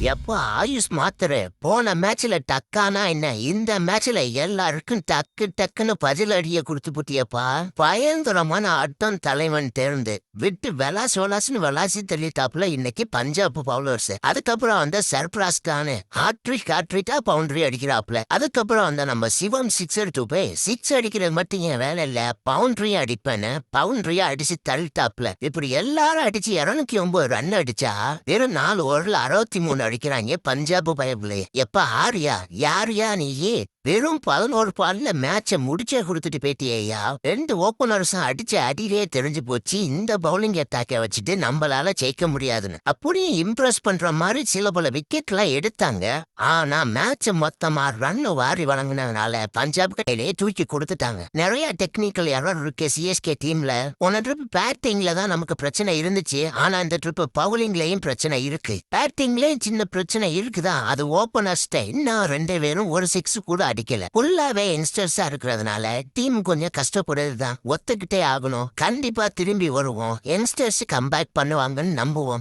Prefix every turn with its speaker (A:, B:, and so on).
A: எப்பா ஆயுஷ் மாத்திரை போன மேட்ச்ல டக்கானா என்ன இந்த மேட்ச்ல எல்லாருக்கும் டக்கு டக்குன்னு பதில் அடிய கொடுத்து புட்டியப்பா. பயங்கரமான ஆட்டம் தலைவன் தேர்ந்து விட்டு விளாசுன்னு விளாசி தெளித்தாப்புல இன்னைக்கு பஞ்சாப் பவுலர்ஸ். அதுக்கப்புறம் அந்த சர்பிராஸ் கானு ஹாட்ரிக்கா பவுண்டரி அடிக்கிறாப்புல. அதுக்கப்புறம் அந்த நம்ம சிவம் சிக்ஸர் போய் சிக்ஸ் அடிக்கிறது மட்டும் என் வேலை இல்ல, பவுண்டரியும் அடிப்பேன்னு பவுண்டரியா அடிச்சு தள்ளிட்டாப்புல. இப்படி எல்லாரும் அடிச்சு 209 ரன் அடிச்சா வெறும் 4 ஓவர்ல 63 அடிக்கிறாங்க பஞ்சாப் பயபிளே. எப்ப ஆரியா யாரியா நீயே வெறும் 11 பால்ல மேட்ச முடிச்சே கொடுத்துட்டு போயிட்டியா. 2 ஓப்பனர்ஸும் அடிச்ச அடியிலே தெரிஞ்சு போச்சு இந்த பவுலிங் அட்டாக்க வச்சுட்டு நம்மளால ஜெயிக்க முடியாதுன்னு. அப்படியும் இம்ப்ரெஸ் பண்ற மாதிரி சில பல விக்கெட் எல்லாம் எடுத்தாங்க. ஆனா மேட்ச மொத்தமா ரன் வாரி வழங்கினதுனால பஞ்சாப் கையிலே தூக்கி கொடுத்துட்டாங்க. நிறைய டெக்னிக்கல் எரர் இருக்கு சிஎஸ்கே டீம்ல. போன ட்ரிப் பேட்டிங்ல தான் நமக்கு பிரச்சனை இருந்துச்சு, ஆனா இந்த ட்ரிப் பவுலிங்லயும் பிரச்சனை இருக்கு. பேட்டிங்லயும் சின்ன பிரச்சனை இருக்குதான், அது ஓப்பனர்ஸ்ட இன்னும் 2 பேரும் ஒரு 6 கூட அடிக்கல. ஃபுல்லாவே யங்ஸ்டர்ஸா இருக்கிறதுனால டீம் கொஞ்சம் கஷ்டப்படுறதுதான், ஒத்துக்கிட்டே ஆகணும். கண்டிப்பா திரும்பி வருவோம், யங்ஸ்டர்ஸ் கம்பேக் பண்ணுவாங்கன்னு நம்புவோம்.